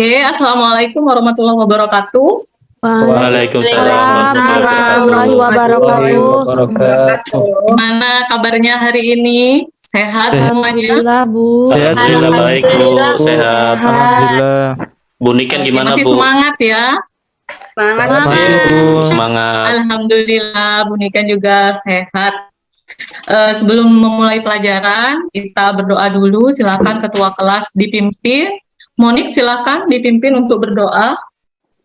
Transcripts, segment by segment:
Oke, assalamualaikum warahmatullahi wabarakatuh. Waalaikumsalam warahmatullahi wabarakatuh. Gimana kabarnya hari ini? Sehat semuanya? Alhamdulillah, Bu. Sehat, alhamdulillah baik Bu, sehat. Alhamdulillah. Bu Niken gimana Masih Bu? semangat ya? Semangat, Masih Bu. semangat. Alhamdulillah, Bu Niken juga sehat. Sebelum memulai pelajaran, kita berdoa dulu. Silakan ketua kelas dipimpin. Monik, silakan dipimpin untuk berdoa.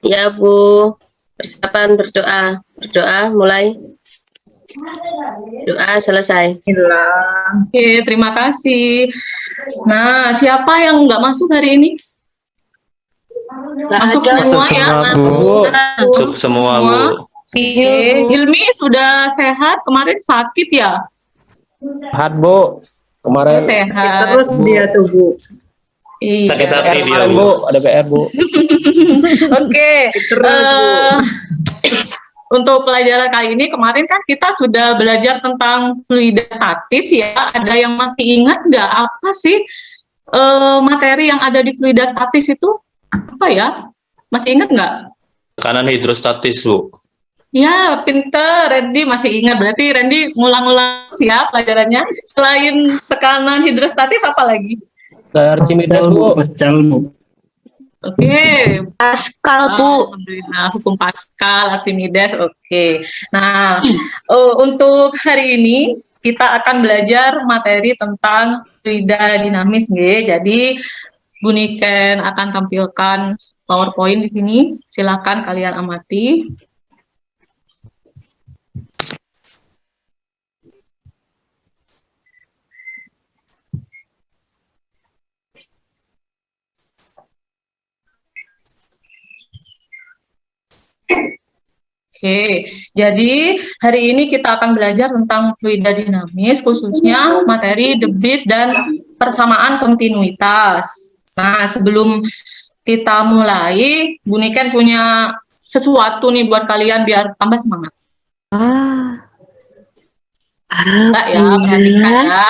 Ya Bu, persiapan berdoa. Berdoa mulai. Doa selesai. Oke, terima kasih. Nah, siapa yang nggak masuk hari ini? Masuk semua ya? Masuk semua Bu. Oke, Hilmi sudah sehat, kemarin sakit ya? Sehat Bu, kemarin Sehat. Terus dia tuh, Bu. Iya. Sakit hati dia kemarin Bu. Bu, ada PR Bu. Oke. Untuk pelajaran kali ini, kemarin kan kita sudah belajar tentang fluida statis ya. Ada yang masih ingat nggak apa sih materi yang ada di fluida statis itu? Apa ya? Masih ingat nggak? Tekanan hidrostatis Bu. Ya, pinter. Randy masih ingat. Berarti Randy ngulang-ngulang siap pelajarannya. Selain tekanan hidrostatis, apa lagi? Archimedes Bu. Oke. Pascal Bu. Alhamdulillah, hukum Pascal, Archimedes. Oke. Nah, untuk hari ini kita akan belajar materi tentang fluida dinamis, nggih. Jadi Bu Niken akan tampilkan PowerPoint di sini. Silakan kalian amati. Oke, jadi hari ini kita akan belajar tentang fluida dinamis, khususnya materi debit dan persamaan kontinuitas. Nah, sebelum kita mulai, Bu Niken punya sesuatu nih buat kalian biar tambah semangat. Enggak ya, perhatikan ya.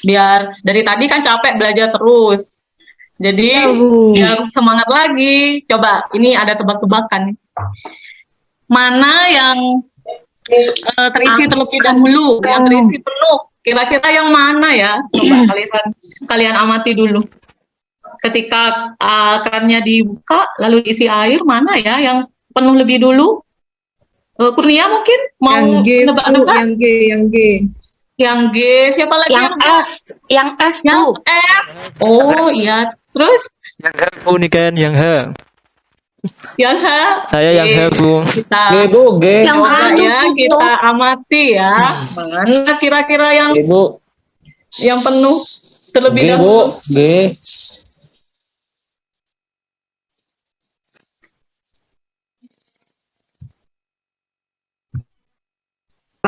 Biar dari tadi kan capek belajar terus. Jadi, biar semangat lagi. Coba, ini ada tebak-tebakan nih. Mana yang terisi terlebih dahulu, yang terisi penuh, kira-kira yang mana ya? Coba kalian amati dulu. Ketika kerannya dibuka, lalu diisi air, mana ya yang penuh lebih dulu? Kurnia mungkin mau nebak-nebak? Yang G. Yang G, siapa lagi? Yang F Bu. F. Oh iya, terus? Yang H Bu Niken, yang H. Yang H. Saya yang H Bu. Kita G Bu, G. Yang H itu ya, Bu. kita amati ya. Mana kira-kira yang G Bu. yang penuh terlebih G dahulu? Bu, G.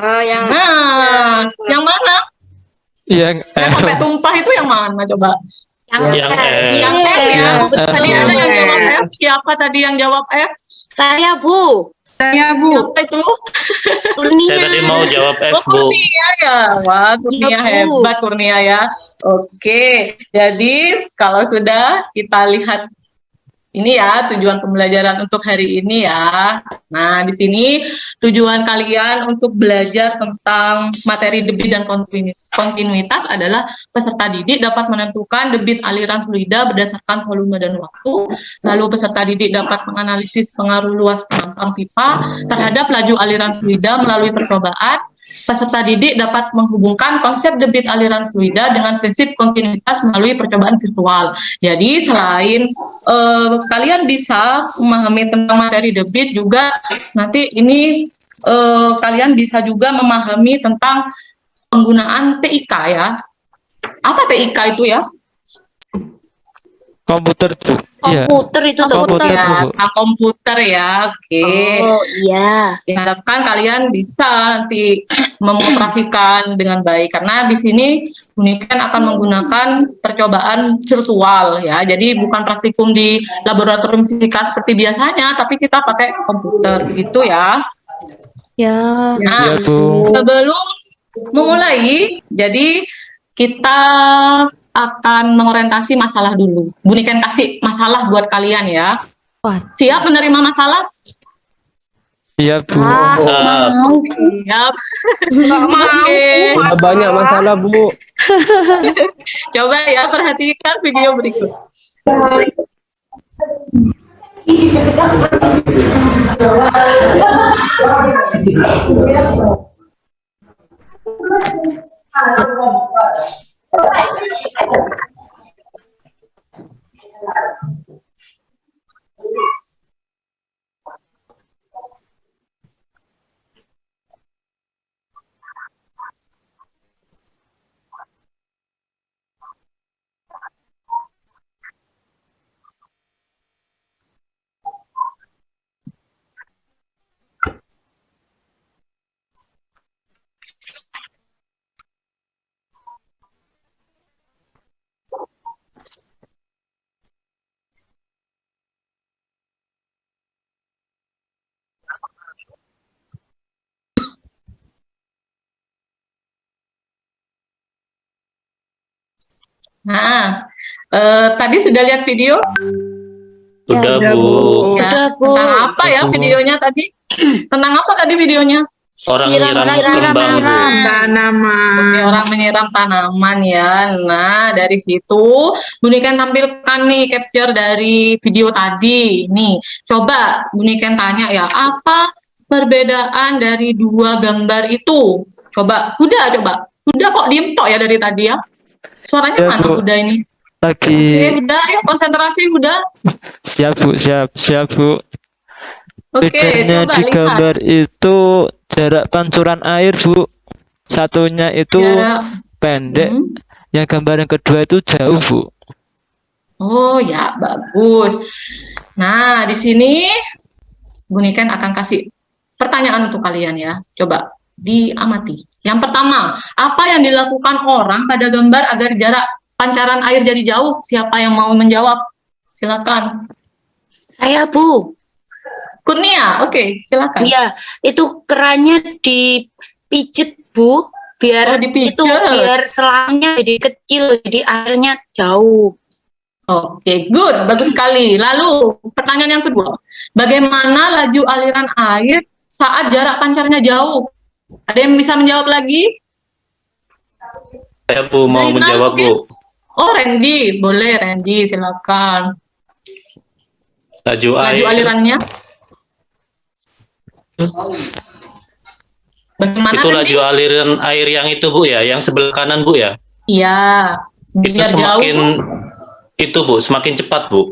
Yang mana? Yang Yang sampai tumpah itu yang mana coba? Yang F. Yang F ya. Tadi ada yang jawab F. Siapa tadi yang jawab F? Saya Bu. Siapa itu? Saya tadi mau jawab F Oh, Bu. Kurnia ya. Wah, Kurnia Iya, Bu. hebat Kurnia ya. Oke, jadi kalau sudah kita lihat ini ya tujuan pembelajaran untuk hari ini ya. Nah, di sini tujuan kalian untuk belajar tentang materi debit dan kontinuitas adalah peserta didik dapat menentukan debit aliran fluida berdasarkan volume dan waktu. Lalu peserta didik dapat menganalisis pengaruh luas penampang pipa terhadap laju aliran fluida melalui percobaan. Peserta didik dapat menghubungkan konsep debit aliran fluida dengan prinsip kontinuitas melalui percobaan virtual. Jadi selain kalian bisa memahami tentang materi debit, juga nanti ini kalian bisa juga memahami tentang penggunaan TIK ya. Apa TIK itu ya? komputer Bu. Iya. Komputer itu Komputer. dokter. Ya, tentang komputer ya. Oke. Oh iya. Diharapkan kalian bisa nanti mengoperasikan dengan baik, karena di sini Bu Niken akan menggunakan percobaan virtual ya. Jadi bukan praktikum di laboratorium fisika seperti biasanya, tapi kita pakai komputer gitu ya. Ya. Nah, Iya Bu. sebelum memulai, jadi kita akan mengorientasi masalah dulu. Bu Niken kasih masalah buat kalian ya. Wah. Siap menerima masalah? Iya, Bu. Mau. Siap. Nggak mau. Oke. Udah banyak masalah, Bu. Coba ya perhatikan video berikut. Nah, tadi sudah lihat video? Udah, udah, Bu. Ya, Udah, Bu. tentang apa ya videonya tadi? Tentang apa tadi videonya? Orang nyiram kembang, Bu. Tanaman. Oke, orang menyiram tanaman ya. Nah, dari situ Bu Niken tampilkan nih capture dari video tadi. Nih, coba Bu Niken tanya ya, apa perbedaan dari dua gambar itu? Coba, coba. Udah kok diem tok ya dari tadi ya? Suaranya Ya, mana Bu. udah ini? Lagi. Oke, udah, ayo konsentrasi udah. Siap, Bu. Siap, Bu. Oke, Bedanya coba di lihat. gambar itu jarak pancuran air, Bu. Satunya itu Jarak. pendek. Hmm. Yang gambar yang kedua itu jauh, Bu. Oh ya, bagus. Nah, di sini Bu Niken akan kasih pertanyaan untuk kalian ya. Coba diamati. Yang pertama, apa yang dilakukan orang pada gambar agar jarak pancaran air jadi jauh? Siapa yang mau menjawab? Silakan. Saya, Bu. Kurnia, oke, silakan. Iya, itu kerannya dipijet, Bu. Biar Oh, dipijet. itu biar selangnya jadi kecil, jadi airnya jauh. Oke, good, bagus sekali. Lalu, pertanyaan yang kedua. Bagaimana laju aliran air saat jarak pancarnya jauh? Ada yang bisa menjawab lagi? Saya, Bu, mau Zainal menjawab, mungkin? Bu. Oh, Randy. Boleh, Randy, silakan. Laju Laju air. alirannya. Bagaimana, Itu Randy? laju aliran air yang itu, Bu, ya, yang sebelah kanan, Bu, ya. Iya, Itu biar jauh semakin tuh. itu, Bu, semakin cepat, Bu.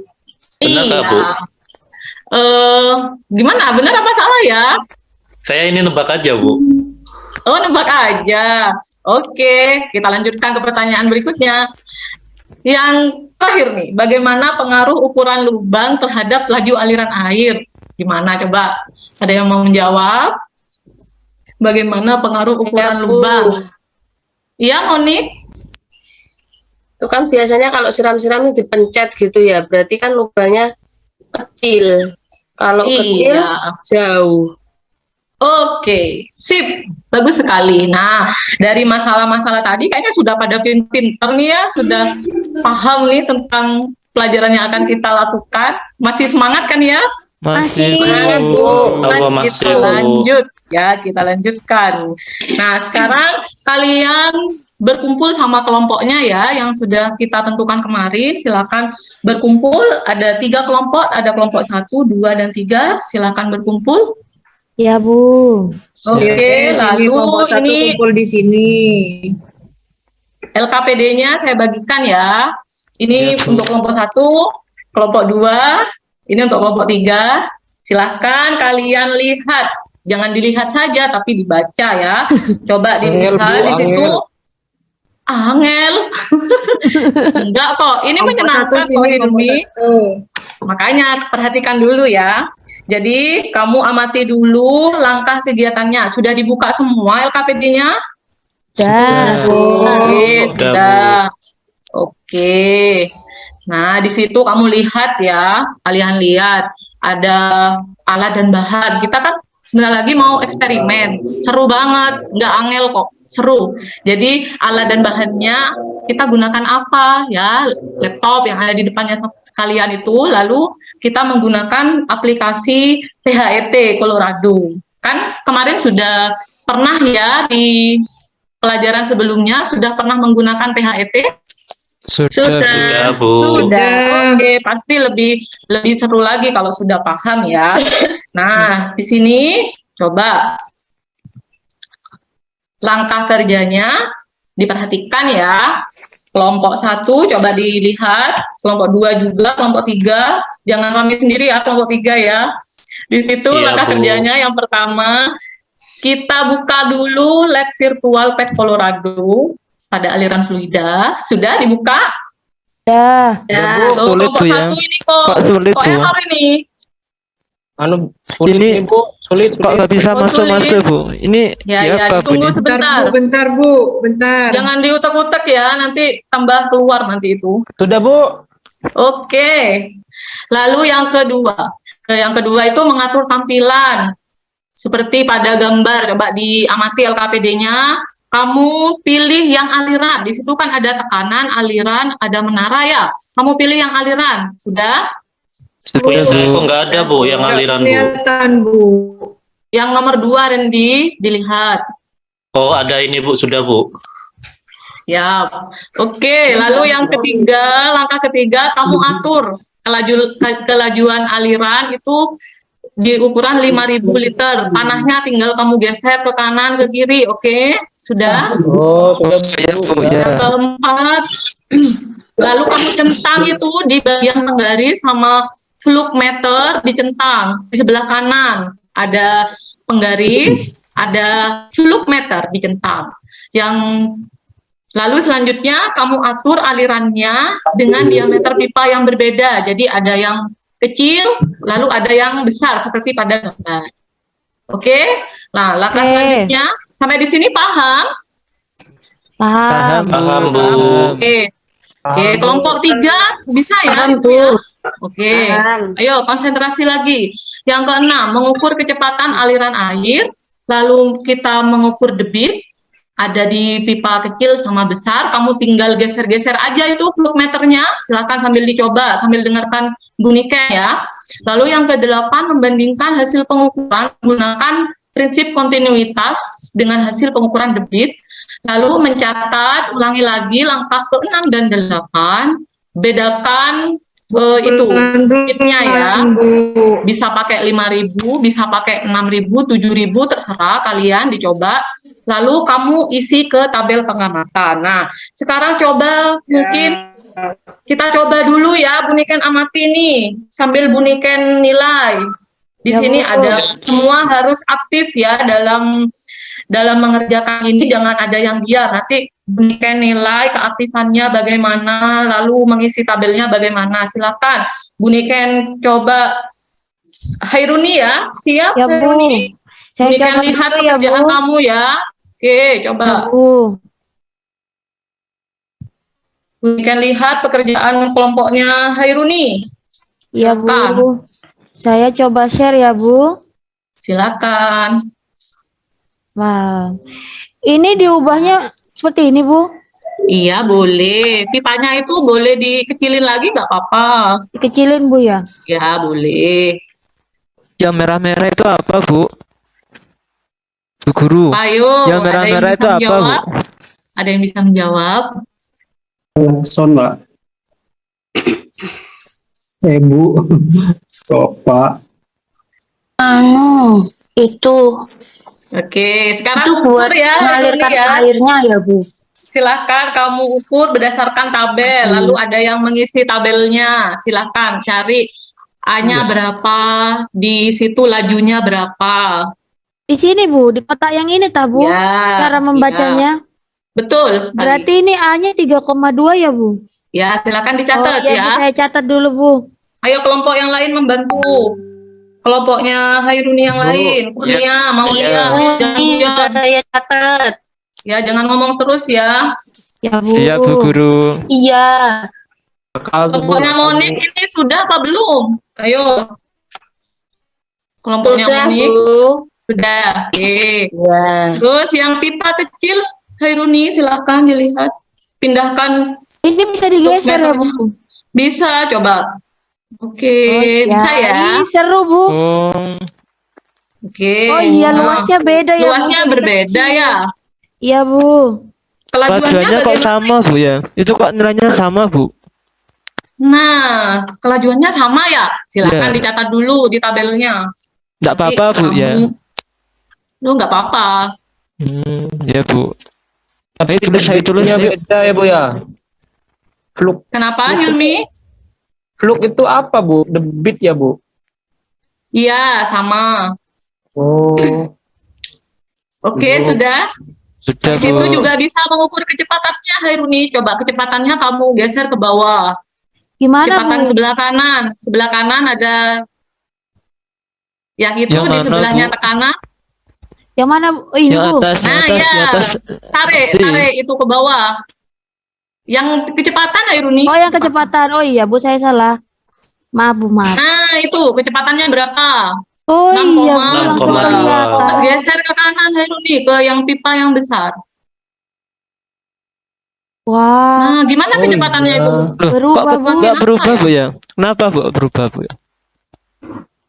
Benar nggak, Bu? Gimana? Benar apa salah ya? Saya ini nebak aja, Bu. Oh, nebak aja. Oke, kita lanjutkan ke pertanyaan berikutnya. Yang terakhir nih, bagaimana pengaruh ukuran lubang terhadap laju aliran air? Gimana coba? Ada yang mau menjawab? Bagaimana pengaruh ukuran Bu. lubang? Iya, Monik? Itu kan biasanya kalau siram-siram itu dipencet gitu ya, berarti kan lubangnya kecil. Kalau kecil Iya. jauh. Oke, sip. Bagus sekali. Nah, dari masalah-masalah tadi kayaknya sudah pada pinter nih ya, sudah paham nih tentang pelajaran yang akan kita lakukan. Masih semangat kan ya? Masih, Semangat, Bu. Bu. Apa Kita masih, Bu? lanjut ya, kita lanjutkan. Nah, sekarang kalian berkumpul sama kelompoknya ya, yang sudah kita tentukan kemarin. Silakan berkumpul. Ada 3 kelompok, ada kelompok 1, 2, dan 3. Silakan berkumpul. Ya, Bu. Oke, lalu kelompok satu ini kumpul di sini. LKPD-nya saya bagikan ya. Ini Ya, Bu. untuk kelompok 1, kelompok 2, ini untuk kelompok 3. Silahkan kalian lihat. Jangan dilihat saja, tapi dibaca ya. Coba Angel, dilihat Bu, di situ. Angel. Enggak kok, ini Kelompok menyenangkan satu kok sini, kelompok ini. satu. Makanya perhatikan dulu ya. Jadi kamu amati dulu langkah kegiatannya. Sudah dibuka semua LKPD-nya? Dah, Bu. Oke, Udah, sudah. Oke. Nah, di situ kamu lihat ya, kalian lihat ada alat dan bahan. Kita kan sebentar lagi mau eksperimen. Seru banget, nggak angel kok, seru. Jadi alat dan bahannya kita gunakan apa ya, laptop yang ada di depannya kalian itu, lalu kita menggunakan aplikasi PHET Colorado. Kan kemarin sudah pernah ya di pelajaran sebelumnya sudah pernah menggunakan PHET? Sudah, Bu. Sudah. Oke, pasti lebih seru lagi kalau sudah paham ya. Nah, di sini coba langkah kerjanya diperhatikan ya. Kelompok 1 coba dilihat, kelompok 2 juga, kelompok 3 jangan rame sendiri ya, kelompok 3 ya. Di situ Iya, langkah Bu. kerjanya yang pertama, kita buka dulu lab virtual PET Colorado pada aliran fluida. Sudah dibuka? Dah. Ya, Bu, Tuh, sulit, kelompok Bu, ya. 1 ini kok Sulit, Bu. error ini. Ini sulit kok nggak bisa Oh, masuk-masuk, Bu. Ini Ya, apa, Bu? ditunggu Ini? sebentar. Bentar, Bu. Bentar. Jangan diutek-utek ya, nanti tambah keluar nanti itu. Sudah, Bu. Oke. Lalu yang kedua. Yang kedua itu mengatur tampilan. Seperti pada gambar, coba diamati LKPD-nya. Kamu pilih yang aliran. Di situ kan ada tekanan, aliran, ada menara ya. Kamu pilih yang aliran. Sudah? Punya saya Bu. kok nggak ada, Bu, yang aliran, Bu. Kelihatan, Bu. Yang nomor 2, Randy, dilihat. Oh, ada ini, Bu. Sudah, Bu. Siap. Oke, lalu yang ketiga, langkah ketiga, kamu atur kelajuan aliran itu di ukuran 5.000 liter. Panahnya tinggal kamu geser ke kanan, ke kiri. Oke, sudah? Oh, sudah, Ya, Bu, Bu. ya. Yang keempat, lalu kamu centang itu di bagian penggaris sama flux meter dicentang. Di sebelah kanan ada penggaris, ada flux meter dicentang. Yang lalu selanjutnya kamu atur alirannya dengan diameter pipa yang berbeda. Jadi ada yang kecil, lalu ada yang besar seperti pada gambar. Oke? Nah, langkah Oke. selanjutnya sampai di sini paham? Paham. Paham, Bu. Oke. Oke, kelompok 3 bisa ya? Paham, itu ya? Bu. Oke. Paham. Ayo konsentrasi lagi. Yang keenam, mengukur kecepatan aliran air, lalu kita mengukur debit, ada di pipa kecil sama besar, kamu tinggal geser-geser aja itu flux meternya, silakan sambil dicoba, sambil dengarkan bunyikan ya. Lalu yang kedelapan, membandingkan hasil pengukuran menggunakan prinsip kontinuitas dengan hasil pengukuran debit, lalu mencatat, ulangi lagi langkah ke-6 dan 8, bedakan itu debitnya ya. Bisa pakai 5.000, bisa pakai 6.000, 7.000, terserah kalian dicoba. Lalu kamu isi ke tabel pengamatan. Nah, sekarang coba mungkin kita coba dulu ya, Buniken amati nih, sambil Buniken nilai. Di Ya, sini Bu. ada semua harus aktif ya dalam mengerjakan ini, jangan ada yang diam. Nanti Buniken nilai keaktifannya bagaimana, lalu mengisi tabelnya bagaimana. Silakan Buniken coba. Hairuni ya, siap Ya, Bu. Hairuni? Saya Buniken coba lihat dulu ya, Bu. pekerjaan kamu ya. Oke, coba. Ya, Bu. Buniken lihat pekerjaan kelompoknya Hairuni. Ya, Silakan. Bu. Saya coba share ya, Bu. Silakan. Wow. Ini diubahnya seperti ini, Bu. Iya, boleh. Pipanya itu boleh dikecilin lagi nggak apa-apa. Dikecilin, Bu ya. Ya, boleh. Yang merah-merah itu apa, Bu? Bu Guru. Ayo, Yang ada yang merah-merah bisa itu apa, Bu? menjawab? Ada yang bisa menjawab? Son, Pak. Bu. Pak. Anu, itu Oke, sekarang itu ukur buat ya, mengalirkan Hairuni ya. airnya ya, Bu. Silakan kamu ukur berdasarkan tabel. Lalu ada yang mengisi tabelnya. Silakan cari A-nya berapa, di situ lajunya berapa. Di sini, Bu, di kotak yang ini, ta, Bu. Ya, Cara membacanya. ya. Betul sekali. Berarti ini A-nya 3,2 ya, Bu? Ya, silakan Oh, dicatat iya, ya. Bu, saya catat dulu, Bu. Ayo kelompok yang lain membantu. Kelompoknya Hairuni yang lain. Kurnia, mau Iya, ya. Bu, Jangan ini guyon. sudah saya catat. Ya, jangan ngomong terus ya. Ya, Bu. Siap, Bu Guru. Iya. Kelompoknya Monik ini sudah apa belum? Ayo. Kelompoknya Sudah, Monik Bu. sudah. Oke. Iya. Terus yang pipa kecil Hairuni silakan dilihat. pindahkan Ini bisa digeser ya, Bu? bisa coba. Oke, Oh, bisa ya. Ih, seru, Bu. Oh, Oke. Oh iya, Nah, luasnya beda ya, Bu. luasnya Jadi berbeda kecil. ya. Iya, Bu. Kelajuannya kelajuannya kok bagaimana? sama Bu ya? Itu kok nilainya sama Bu? Nah, kelajuannya sama ya. Silakan Iya. dicatat dulu di tabelnya. Nggak Nanti apa-apa Bu ya? Lu nggak apa-apa. Ya Bu. Tapi Tulis saya tulis debitnya ya. beda ya Bu ya. Fluk Kenapa, Hilmi? fluk itu apa Bu? Debit ya Bu? Iya, sama. Oh, Oke, Bu. sudah. Sudah Di situ Bu. juga bisa mengukur kecepatannya, Hairuni. Coba kecepatannya kamu geser ke bawah. Gimana, Kecepatan Bu? sebelah kanan. Sebelah kanan ada yang itu Yang di mana, sebelahnya Bu? tekanan. Yang mana, Bu? Oh, ini, Yang Bu. atas, Nah, yang ya. atas. Tarik itu ke bawah. Yang kecepatan, Hairuni. Oh, yang kecepatan. Oh iya, Bu, saya salah. Maaf, Bu, maaf. Nah, itu kecepatannya berapa? Oh 6,2. iya, Bu, langsung 6,2. kelihatan. Terus geser ke kanan, Hairuni, ke yang pipa yang besar. Wah, Nah, gimana Oh, kecepatannya iya. itu? Loh, Berubah, kok Bu. nggak Kenapa berubah ya? Bu ya? Kenapa Bu berubah Bu?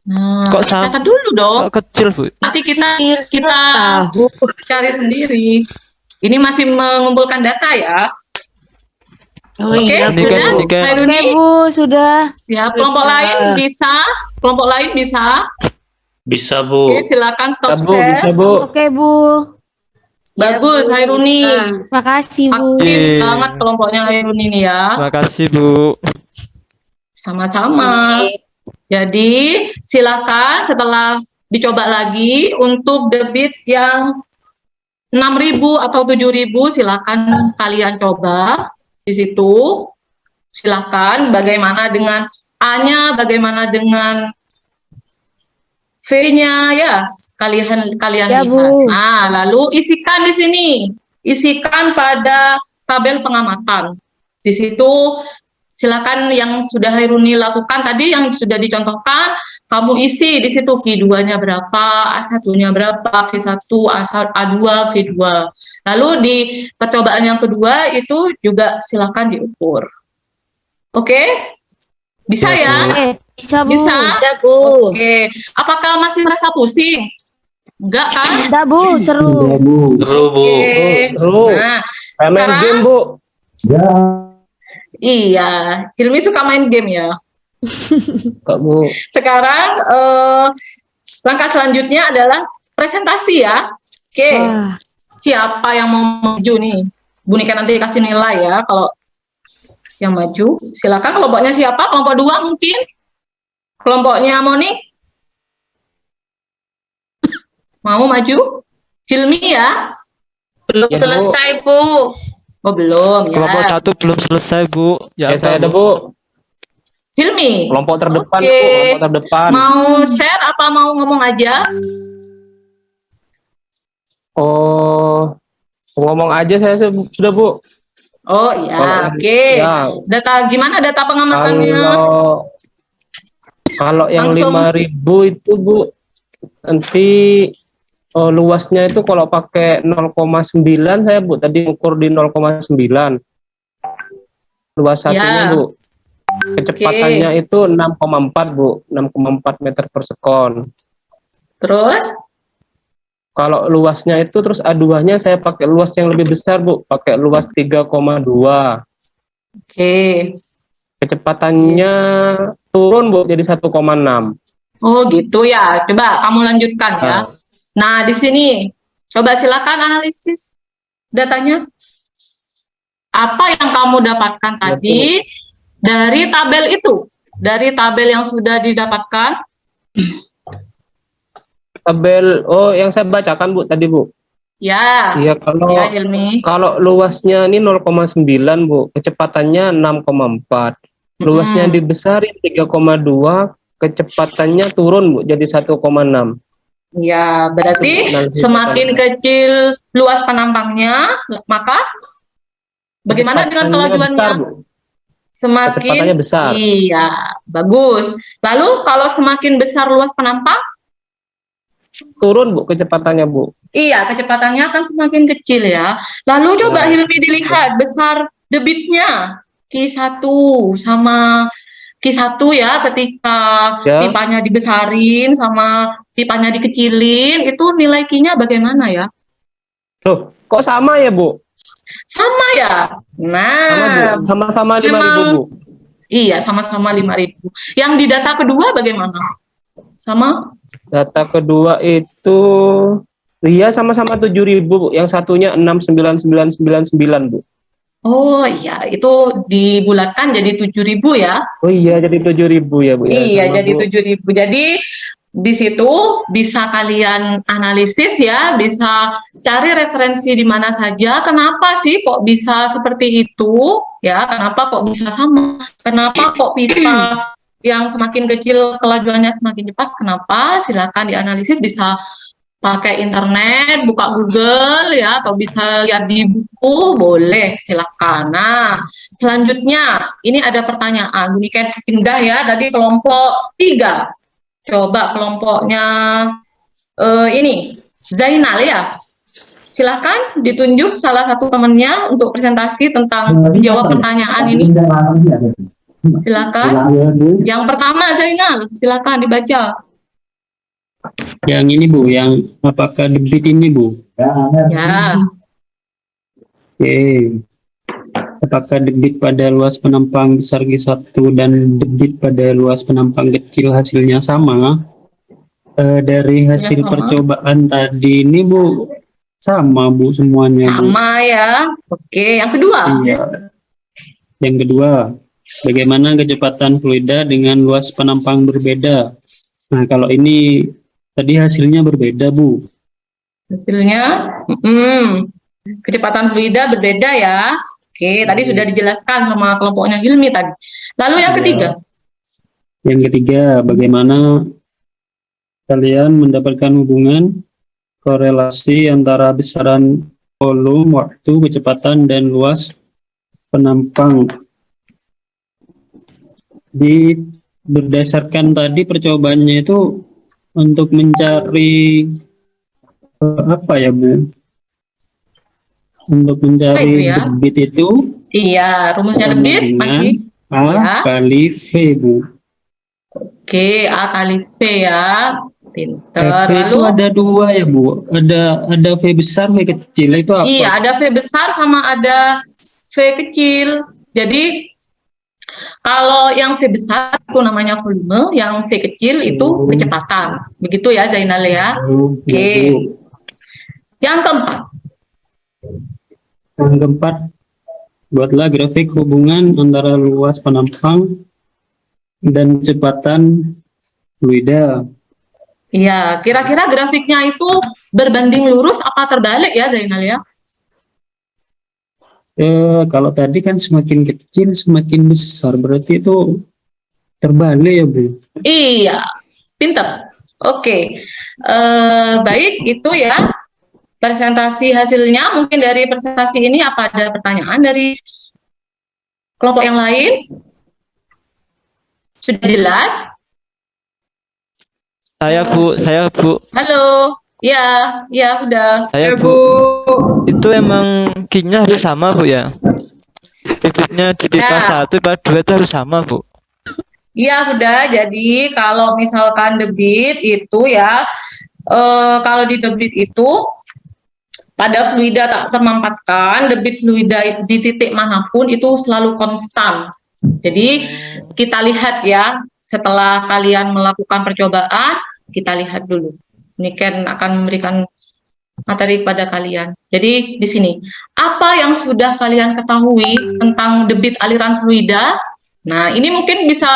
Nah, Kok sama? catat dulu dong. Kok kecil Bu? Nanti kita tahu. cari sendiri. Ini masih mengumpulkan data ya. Oh Oke, iya, Ini Bu. kan, sudah. ini kan. Hairuni, Oke, Bu, sudah. siap. Kelompok lain bisa? Kelompok lain bisa? Bisa Bu. Oke, silakan stop Bisa Bu, bisa share. Bu. Oke, Bu. Bagus, Hairuni. Makasih, Bu. Aktif Iya. banget kelompoknya Hairuni nih ya. Makasih Bu. Sama-sama. Jadi, silakan setelah dicoba lagi untuk debit yang 6.000 atau 7.000, silakan kalian coba di situ. Silakan bagaimana dengan A-nya, bagaimana dengan V-nya ya, kalian Ya, lihat. Bu. Nah, lalu isikan di sini. Isikan pada tabel pengamatan. Di situ silakan yang sudah Hairuni lakukan tadi yang sudah dicontohkan, kamu isi di situ Q2-nya berapa, A1-nya berapa, V1, A2, V2. Lalu di percobaan yang kedua itu juga silakan diukur. Oke? Bisa ya? Oke, bisa, Bu. Bisa? Bisa, Bu. Oke. Apakah masih merasa pusing? Enggak kan? Enggak, Bu, Iya seru. Bu. Seru Bu. Oke. Seru. Nah, Kayak main sekarang- game Bu. Ya. iya. Hilmi suka main game ya. Kak Bu. Sekarang langkah selanjutnya adalah presentasi ya. Oke. Wah, Siapa yang mau maju nih? Bu Nika nanti kasih nilai ya kalau yang maju. Silakan kelompoknya siapa? Kelompok 2 mungkin? Kelompoknya Moni? Mau maju? Hilmi ya? Belum Ya, Bu. selesai, Bu. Oh belum ya. Kelompok 1 belum selesai Bu. Ya, apa, saya ada Bu. Hilmi, Kelompok terdepan Oke. Bu. Kelompok terdepan. mau share apa mau ngomong aja? Oh, ngomong aja saya sudah Bu. Oh iya, Kalau- oke. Ya, Data gimana data pengamatannya? kalau yang Langsung. 5.000 itu Bu, nanti luasnya itu kalau pakai 0,9 saya Bu tadi ukur di 0,9. Luas satunya Ya. Bu. Kecepatannya itu 6,4 Bu, 6,4 meter per sekon. Terus? Kalau luasnya itu terus A2-nya saya pakai luas yang lebih besar Bu, pakai luas 3,2. Oke. Kecepatannya turun Bu jadi 1,6. Oh gitu ya. Coba kamu lanjutkan ya. Nah. Nah di sini coba silakan analisis datanya. Apa yang kamu dapatkan tadi dari tabel itu? Dari tabel yang sudah didapatkan? Tabel yang saya bacakan Bu tadi Bu. Ya. Iya kalau Ya Hilmi. kalau luasnya ini 0,9 Bu, kecepatannya 6,4. Luasnya Mm-mm. dibesarin 3,2, kecepatannya turun Bu jadi 1,6. Ya, berarti Analisis semakin datanya. kecil luas penampangnya, maka bagaimana dengan Kecepatannya kelajuannya? besar, Bu. Semakin Kecepatannya besar. Iya, bagus. Lalu kalau semakin besar luas penampang, Turun Bu kecepatannya Bu. iya kecepatannya akan semakin kecil ya. Lalu coba Ya. Hilmi dilihat debitnya Q1 sama Q1 ya, ketika Ya. pipanya dibesarin sama pipanya dikecilin, itu nilai Q-nya bagaimana ya? Loh, kok sama ya, Bu? Sama ya? Sama, Bu. Nah, Sama-sama 5.000, memang Bu. iya, sama-sama 5.000. Yang di data kedua bagaimana? Sama? Data kedua itu iya sama-sama 7.000, Bu. Yang satunya 69999, Bu. Oh iya, itu dibulatkan jadi 7.000 ya? Oh iya, jadi 7.000 ya, Bu ya. Iya, Sama, jadi Bu. 7.000. Jadi di situ bisa kalian analisis ya, bisa cari referensi di mana saja. Kenapa sih kok bisa seperti itu? Ya, kenapa kok bisa sama? Kenapa kok pipa yang semakin kecil kelajuannya semakin cepat? Kenapa? Silakan dianalisis, bisa pakai internet, buka Google ya, atau bisa lihat di buku, boleh, silakan. Nah, selanjutnya ini ada pertanyaan, ini kan pindah ya, tadi kelompok 3. Coba kelompoknya ini Zainal ya. Silakan ditunjuk salah satu temannya untuk presentasi tentang menjawab pertanyaan ini. Silakan. Yang pertama Zainal, silakan dibaca. Yang ini Bu, yang apakah debit ini Bu? Ya. Oke. Apakah debit pada luas penampang besar Q1 dan debit pada luas penampang kecil hasilnya sama? Dari hasil sama. percobaan tadi ini Bu, sama Bu semuanya Bu. Sama ya. Oke, yang kedua. Iya. Yang kedua, bagaimana kecepatan fluida dengan luas penampang berbeda? Nah, kalau ini tadi hasilnya berbeda, Bu. Hasilnya kecepatan fluida berbeda ya. Oke, tadi sudah dijelaskan sama kelompoknya Hilmi tadi. Lalu yang Ya. ketiga. Yang ketiga, bagaimana kalian mendapatkan hubungan korelasi antara besaran volume, waktu, kecepatan, dan luas penampang. Berdasarkan tadi percobaannya itu untuk mencari apa ya Bu? Untuk mencari ya? debit itu Iya, rumusnya sama debit dengan masih. A Ya. kali V Bu. Oke, A kali V ya. Pinter. V itu Lalu ada dua ya Bu. Ada V besar, V kecil itu apa? iya, ada V besar sama ada V kecil. Jadi kalau yang V besar itu namanya volume, yang V kecil itu kecepatan. Begitu ya Zainal ya. Oke. Yang keempat. Yang keempat, buatlah grafik hubungan antara luas penampang dan kecepatan fluida. Iya, kira-kira grafiknya itu berbanding lurus apa terbalik ya Zainal ya? Kalau tadi kan semakin kecil semakin besar, berarti itu terbalik ya Bu? Iya, pinter. Oke, baik itu ya presentasi hasilnya. Mungkin dari presentasi ini apa ada pertanyaan dari kelompok yang lain? Sudah jelas? Saya Bu, Halo, ya sudah. saya Bu. Itu emang Q-nya harus sama Bu ya? Debitnya di pipa 1, pipa 2 itu harus sama Bu? Iya sudah. Jadi kalau misalkan debit itu ya, kalau di debit itu pada fluida tak termampatkan, debit fluida di titik manapun itu selalu konstan. Jadi kita lihat ya, setelah kalian melakukan percobaan, kita lihat dulu. Ini Ken akan memberikan materi kepada kalian. Jadi di sini, apa yang sudah kalian ketahui tentang debit aliran fluida? Nah, ini mungkin bisa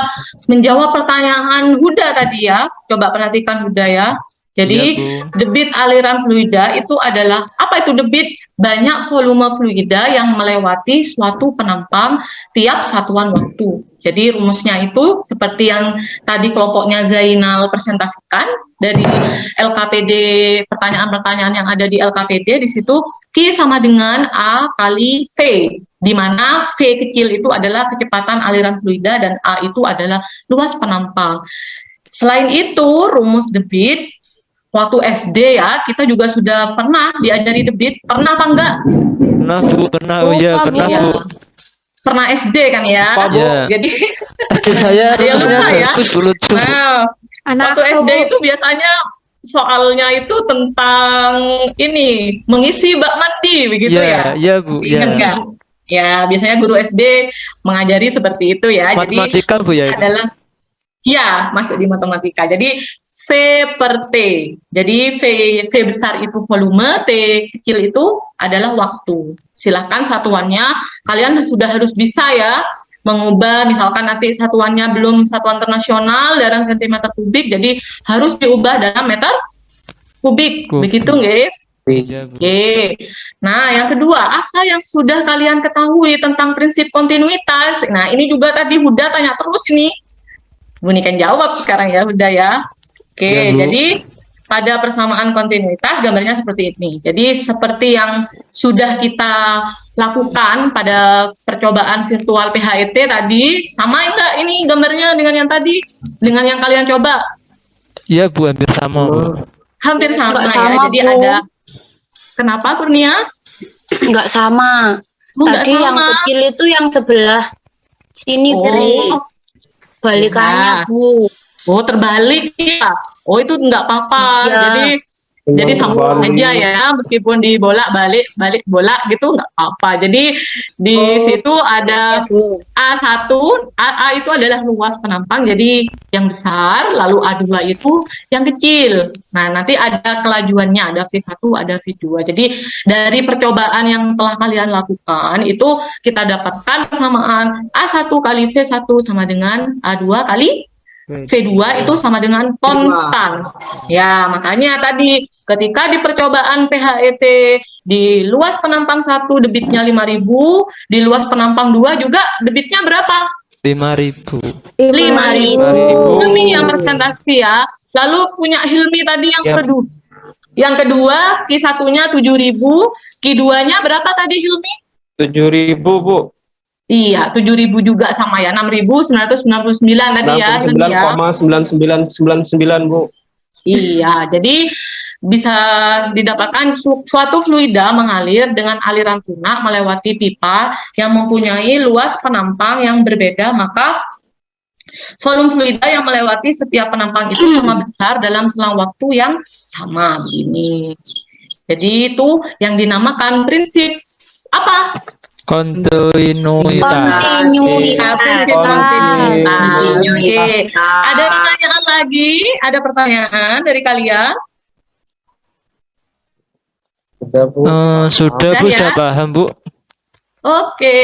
menjawab pertanyaan Huda tadi ya. Coba perhatikan Huda ya. Jadi debit aliran fluida itu adalah, apa itu debit? Banyak volume fluida yang melewati suatu penampang tiap satuan waktu. Jadi rumusnya itu seperti yang tadi kelompoknya Zainal presentasikan dari LKPD, pertanyaan-pertanyaan yang ada di LKPD, di situ Q sama dengan A kali V, di mana V kecil itu adalah kecepatan aliran fluida dan A itu adalah luas penampang. Selain itu, rumus debit waktu SD ya, kita juga sudah pernah diajari debit. Pernah apa enggak? Pernah Bu, pernah. Oh iya, pernah iya. Bu. pernah SD kan ya. Lupa, Bu. Ya. Jadi Adik saya Ada yang rumusnya lupa ya? bagus, Bu, lucu, Bu. nah, Anak waktu SD itu biasanya soalnya itu tentang ini mengisi bak mandi begitu ya. Iya, Bu, Masih ingat ya. nggak? Ya, biasanya guru SD mengajari seperti itu ya. Jadi Matematika, Bu, ya itu. adalah ya masuk di matematika. Jadi V per T. Jadi V besar itu volume, T kecil itu adalah waktu. Silakan satuannya kalian sudah harus bisa ya mengubah, misalkan nanti satuannya belum satuan internasional dalam sentimeter kubik, jadi harus diubah dalam meter kubik. Kubik. Begitu nggih? Iya, Bu. Oke. Nah, yang kedua, apa yang sudah kalian ketahui tentang prinsip kontinuitas? Nah, ini juga tadi Huda tanya terus ini. Bu Niken jawab sekarang ya, Huda ya. Oke, Ya, Bu. jadi pada persamaan kontinuitas gambarnya seperti ini. Jadi seperti yang sudah kita lakukan pada percobaan virtual PHET tadi, sama enggak ini gambarnya dengan yang tadi? Dengan yang kalian coba? Iya, Bu, hampir sama, Bu. Hampir sama Enggak ya. sama, Jadi Bu. ada kenapa Kurnia? Enggak sama. Oh, enggak Tadi yang sama. kecil itu yang sebelah sini, Bu. Oh, Balikannya, Nah. Bu. oh terbalik ya. Oh itu enggak apa-apa. Iya. Jadi sama Kembali. aja ya, meskipun dibolak balik bola gitu nggak apa-apa. Jadi di situ ada Bu. A1, A itu adalah luas penampang, jadi yang besar, lalu A2 itu yang kecil. Nah, nanti ada kelajuannya, ada V1, ada V2. Jadi dari percobaan yang telah kalian lakukan, itu kita dapatkan persamaan A1 kali V1 sama dengan A2 kali V2 itu sama dengan konstan. Ya, makanya tadi ketika di percobaan PHET di luas penampang 1 debitnya 5.000, di luas penampang 2 juga debitnya berapa? 5.000. 5.000. Hilmi yang presentasi ya. Lalu punya Hilmi tadi yang Yap. kedua. Yang kedua, Q1-nya 7.000, Q2-nya berapa tadi Hilmi? 7.000, Bu. Iya, 7.000 juga sama ya, 6.999 tadi ya, Hilmi ya. 69,9999, Bu. Iya, jadi bisa didapatkan suatu fluida mengalir dengan aliran tunak melewati pipa yang mempunyai luas penampang yang berbeda, maka volume fluida yang melewati setiap penampang itu sama besar dalam selang waktu yang sama begini. Jadi itu yang dinamakan prinsip apa? Kontinuitas. Prinsip kontinuitas. Oke. Ada pertanyaan lagi? Ada pertanyaan dari kalian? Sudah, Bu. Sudah, Udah Bu, ya? sudah paham, Bu. Oke.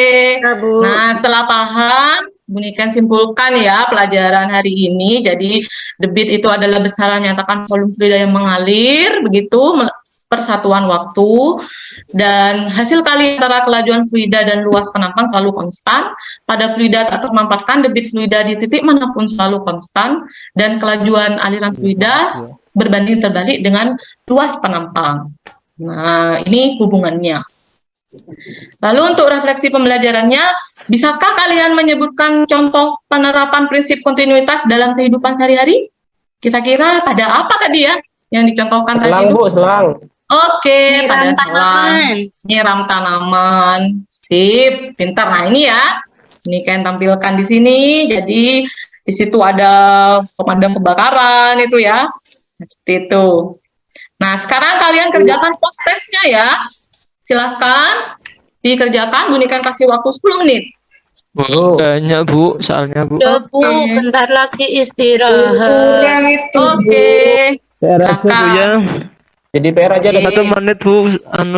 Nah, setelah paham, Bu Niken simpulkan ya pelajaran hari ini. Jadi, debit itu adalah besaran menyatakan volume fluida yang mengalir, begitu, persatuan waktu, dan hasil kali antara kelajuan fluida dan luas penampang selalu konstan. Pada fluida tak termampatkan, debit fluida di titik manapun selalu konstan, dan kelajuan aliran fluida berbanding terbalik dengan luas penampang. Nah, ini hubungannya. Lalu untuk refleksi pembelajarannya, bisakah kalian menyebutkan contoh penerapan prinsip kontinuitas dalam kehidupan sehari-hari? Kira-kira pada apa tadi ya yang dicontohkan tadi Selang, itu? Bu, selang. Oke, pada Nyiram selang tanaman. nyiram tanaman. Sip, pintar. Nah, ini ya. Ini kan tampilkan di sini. Jadi di situ ada pemadam kebakaran itu ya. Seperti itu. Nah, sekarang kalian kerjakan post testnya ya. Silahkan dikerjakan. Bu Niken kasih waktu 10 menit. Bu, banyak, Bu, soalnya, Bu. Udah, Bu, bentar lagi istirahat. Oke. PR aja, Bu, ya. Jadi PR aja ada 1 menit, Bu.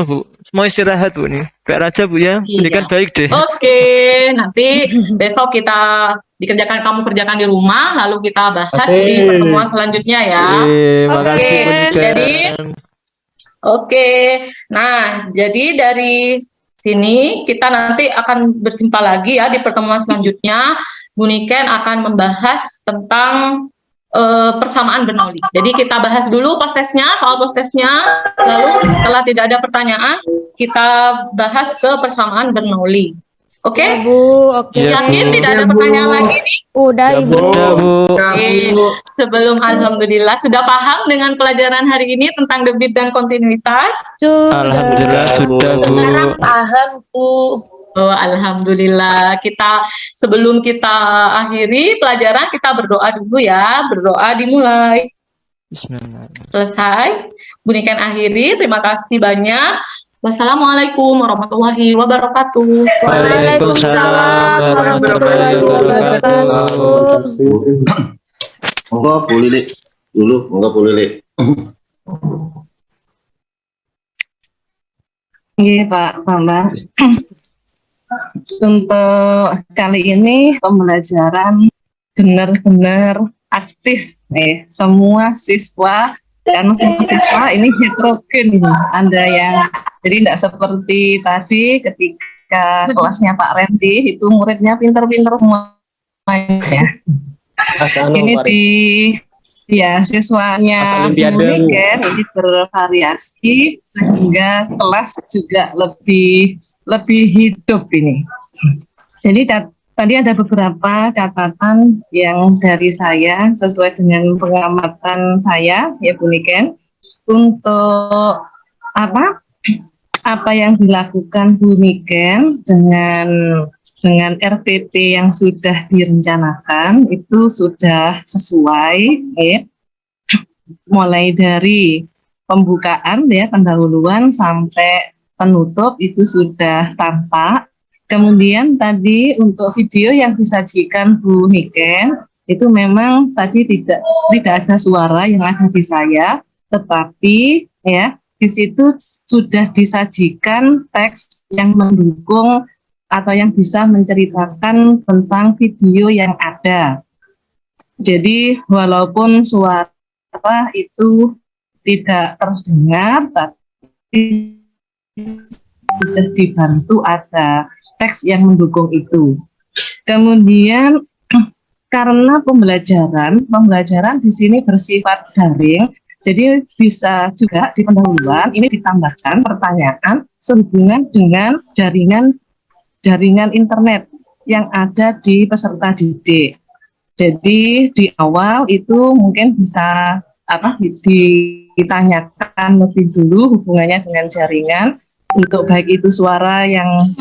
Bu. Mau istirahat, Bu, nih. PR aja, Bu, ya. Iya. Ini kan baik deh. Oke, nanti besok kita kamu kerjakan di rumah, lalu kita bahas Oke. di pertemuan selanjutnya ya. Makasih, Oke, Bu Niken. jadi Oke, nah jadi dari sini kita nanti akan berjumpa lagi ya di pertemuan selanjutnya. Bu Niken akan membahas tentang persamaan Bernoulli. Jadi kita bahas dulu post testnya, soal post testnya, lalu setelah tidak ada pertanyaan, kita bahas ke persamaan Bernoulli. Oke? Bu, oke. Iya, Yakin Bu. tidak ada pertanyaan lagi nih? Udah, Ya, Ibu. Bu. Udah, Bu. Oke, sebelum alhamdulillah sudah paham dengan pelajaran hari ini tentang debit dan kontinuitas? Sudah. Alhamdulillah, sudah, Bu. Sekarang paham, Bu. Oh, alhamdulillah. Sebelum kita akhiri pelajaran, kita berdoa dulu ya. Berdoa dimulai. Bismillahirrahmanirrahim. Selesai. Bunikan akhiri. Terima kasih banyak. Wassalamualaikum warahmatullahi wabarakatuh. Waalaikumsalam warahmatullahi wabarakatuh. Monggo Bu Lili dulu, monggo Bu Lili. Iya Pak Bambang. Untuk kali ini pembelajaran benar-benar aktif semua siswa, karena semua siswa ini heterogen, ada yang jadi tidak seperti tadi ketika kelasnya Pak Randy itu muridnya pinter-pinter semuanya. Ini di siswanya Niken ini bervariasi sehingga kelas juga lebih hidup ini. Jadi tadi ada beberapa catatan yang dari saya sesuai dengan pengamatan saya ya Bu Niken, untuk apa yang dilakukan Bu Niken dengan RPP yang sudah direncanakan itu sudah sesuai ya. Mulai dari pembukaan ya, pendahuluan sampai penutup itu sudah tampak. Kemudian tadi untuk video yang disajikan Bu Niken itu memang tadi tidak ada suara yang ada di saya, tetapi ya di situ sudah disajikan teks yang mendukung atau yang bisa menceritakan tentang video yang ada. Jadi walaupun suara itu tidak terdengar, tapi sudah dibantu ada teks yang mendukung itu. Kemudian karena pembelajaran di sini bersifat daring, jadi bisa juga di pendahuluan ini ditambahkan pertanyaan sehubungan dengan jaringan internet yang ada di peserta didik. Jadi di awal itu mungkin bisa ditanyakan lebih dulu hubungannya dengan jaringan, untuk baik itu suara yang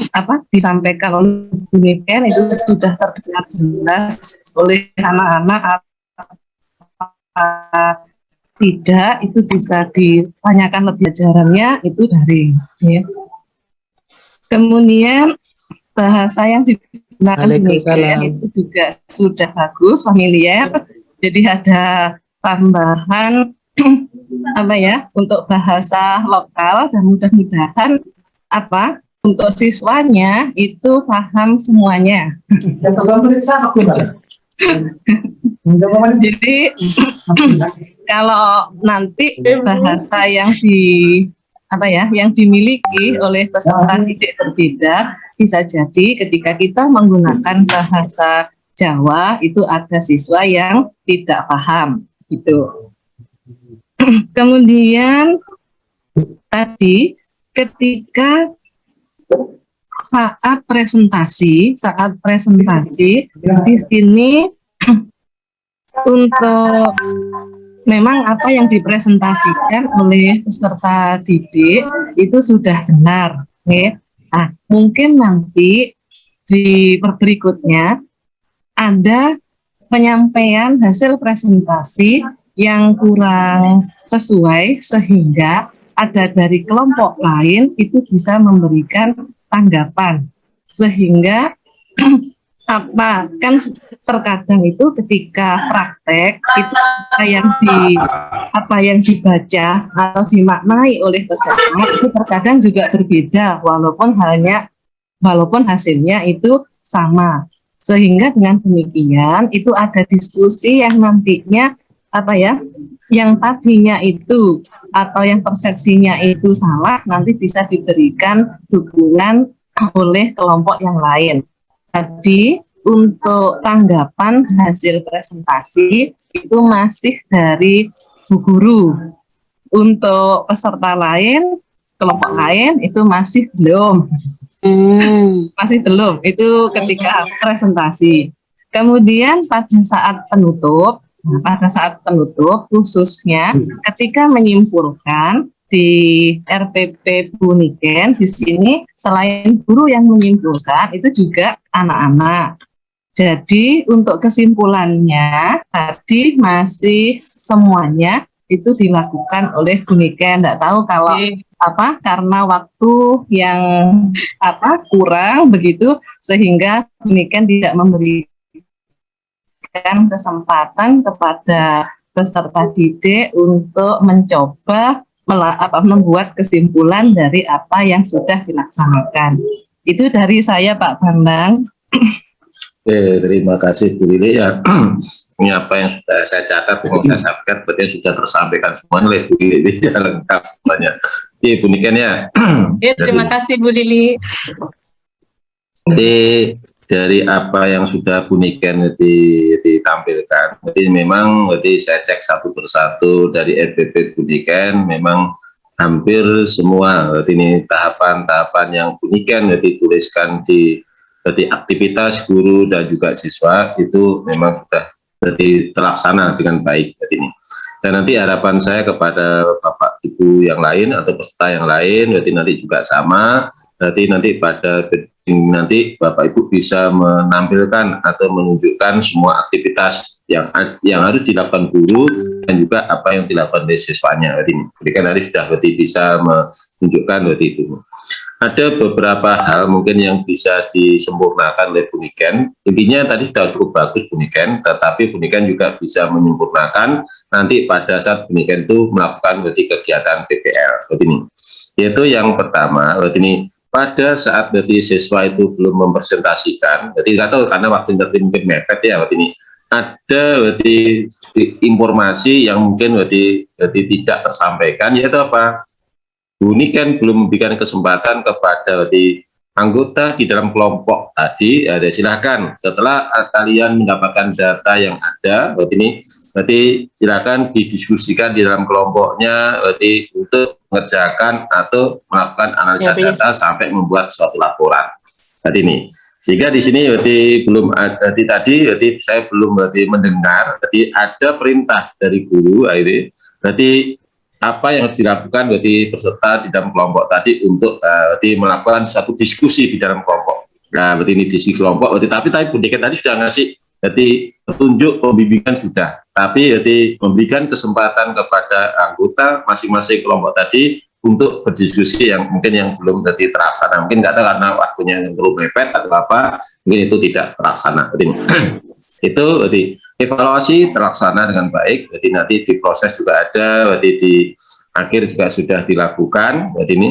disampaikan oleh Bu Niken itu sudah terdengar jelas oleh anak-anak tidak, itu bisa ditanyakan lebih ajarannya itu daring ya. Kemudian bahasa yang digunakan Bu Niken itu juga sudah bagus, familiar. Jadi ada tambahan untuk bahasa lokal, dan mudah-mudahan untuk siswanya itu paham semuanya. Jadi kalau nanti bahasa yang dimiliki oleh peserta didik berbeda, bisa jadi ketika kita menggunakan bahasa Jawa itu ada siswa yang tidak paham gitu. Kemudian tadi ketika saat presentasi di sini untuk memang apa yang dipresentasikan oleh peserta didik itu sudah benar ya. Nah, mungkin nanti di berikutnya ada penyampaian hasil presentasi yang kurang sesuai, sehingga ada dari kelompok lain itu bisa memberikan tanggapan, sehingga kan terkadang itu ketika praktek itu apa yang dibaca atau dimaknai oleh peserta itu terkadang juga berbeda, walaupun hasilnya itu sama, sehingga dengan demikian itu ada diskusi yang nantinya yang tadinya itu atau yang persepsinya itu salah, nanti bisa diberikan dukungan oleh kelompok yang lain. Tadi untuk tanggapan hasil presentasi itu masih dari Bu Guru. Untuk peserta lain, kelompok lain itu masih belum. Masih belum, itu ketika presentasi. Kemudian pada saat penutup khususnya ketika menyimpulkan di RPP Bu Niken di sini selain guru yang menyimpulkan itu juga anak-anak. Jadi untuk kesimpulannya tadi masih semuanya itu dilakukan oleh Bu Niken. Nggak tahu kalau karena waktu yang kurang begitu sehingga Bu Niken tidak memberikan kesempatan kepada peserta didik untuk mencoba membuat kesimpulan dari apa yang sudah dilaksanakan. Itu dari saya Pak Bambang. Terima kasih Bu Lili ya. Ini apa yang sudah saya catat, yang saya sampaikan, berarti sudah tersampaikan semuanya oleh Bu Lili, lengkap semuanya. Bu Niken ya. Terima kasih Bu Lili. Jadi dari apa yang sudah Bu Niken ditampilkan, jadi memang saya cek satu persatu dari RPP Bu Niken, memang hampir semua ini tahapan-tahapan yang Bu Niken dituliskan di aktivitas guru dan juga siswa itu memang sudah terlaksana dengan baik. Ini. Dan nanti harapan saya kepada Bapak Ibu yang lain atau peserta yang lain, nanti juga sama. Nanti pada nanti Bapak Ibu bisa menampilkan atau menunjukkan semua aktivitas yang harus dilakukan guru dan juga apa yang dilakukan oleh siswanya. Jadi kan nanti sudah bisa menunjukkan itu. Ada beberapa hal mungkin yang bisa disempurnakan oleh Bu Niken. Intinya tadi sudah cukup bagus Bu Niken, tetapi Bu Niken juga bisa menyempurnakan nanti pada saat Bu Niken itu melakukan kegiatan PPL. Ini. Yaitu yang pertama, ini pada saat siswa itu belum mempresentasikan, jadi nggak tahu karena waktu mungkin mepet ya, ini ada informasi yang mungkin tidak tersampaikan, yaitu apa? Bu Niken belum memberikan kesempatan kepada anggota di dalam kelompok tadi. Silakan setelah kalian mendapatkan data yang ada, silakan didiskusikan di dalam kelompoknya, untuk mengerjakan atau melakukan analisa data sampai membuat suatu laporan. Ini. Sehingga di sini belum ada tadi saya belum mendengar ada perintah dari guru apa yang harus dilakukan peserta di dalam kelompok tadi untuk melakukan satu diskusi di dalam kelompok. Nah, ini diskusi kelompok, tapi Bu Niken tadi sudah ngasih petunjuk pembimbingan sudah, tapi memberikan kesempatan kepada anggota masing-masing kelompok tadi untuk berdiskusi yang mungkin yang belum terlaksana. Mungkin nggak tahu karena waktunya yang terlalu mepet atau apa, mungkin itu tidak terlaksana. Itu evaluasi terlaksana dengan baik, jadi nanti diproses juga ada, di akhir juga sudah dilakukan. Jadi ini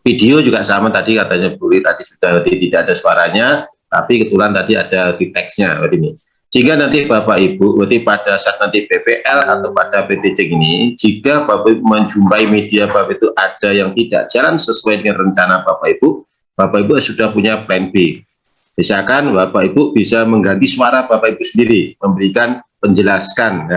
video juga sama tadi katanya Bu Li tadi sudah tidak ada suaranya, tapi kebetulan tadi ada di teksnya. Ini sehingga nanti Bapak Ibu pada saat nanti PPL atau pada PTC ini, jika Bapak Ibu menjumpai media Bapak itu ada yang tidak jalan sesuai dengan rencana Bapak Ibu sudah punya plan B. Misalkan Bapak Ibu bisa mengganti suara Bapak Ibu sendiri, memberikan menjelaskan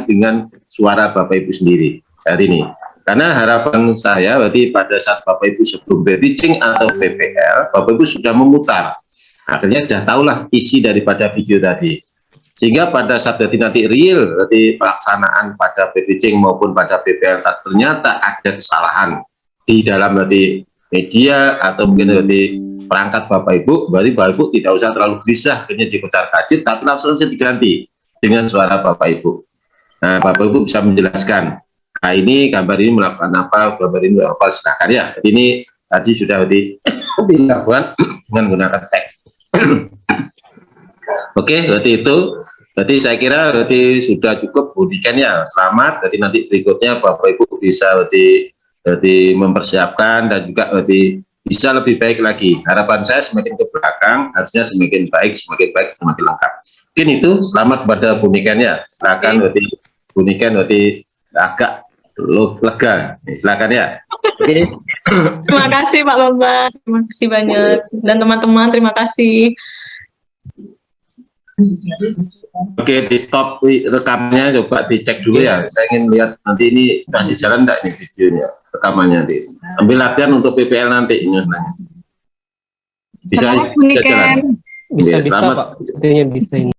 dengan suara Bapak Ibu sendiri. Ini. Karena harapan saya pada saat Bapak Ibu sebelum teaching atau PPL, Bapak Ibu sudah memutar. Akhirnya sudah tahulah isi daripada video tadi. Sehingga pada saat nanti real pelaksanaan pada teaching maupun pada PPL ternyata ada kesalahan di dalam media atau mungkin perangkat Bapak Ibu, berarti Bapak Ibu tidak usah terlalu gelisah akhirnya dikocar-kacir, tapi langsung saja diganti dengan suara Bapak Ibu. Nah, Bapak Ibu bisa menjelaskan, nah ini gambar ini melakukan apa, gambar ini melakukan apa, silakan ya. Ini tadi sudah dilakukan dengan menggunakan teks. Oke, berarti itu. Berarti saya kira sudah cukup Bu Niken ya. Selamat. Jadi nanti berikutnya Bapak Ibu bisa mempersiapkan dan juga bisa lebih baik lagi. Harapan saya semakin ke belakang, harusnya semakin baik, semakin lengkap. Mungkin itu. Selamat kepada Bu Niken ya. Silakan Bu Niken agak lega. Silakan ya. Oke. Terima kasih Pak Bambang, terima kasih banyak, dan teman-teman terima kasih. Oke, di stop rekamnya, coba dicek dulu ya. Saya ingin lihat nanti ini masih jalan enggak ini videonya, rekamannya nanti. Ambil latihan untuk PPL nanti ini sebenarnya. Bisa jalan. Bisa Selamat. Pak. Bisa ini.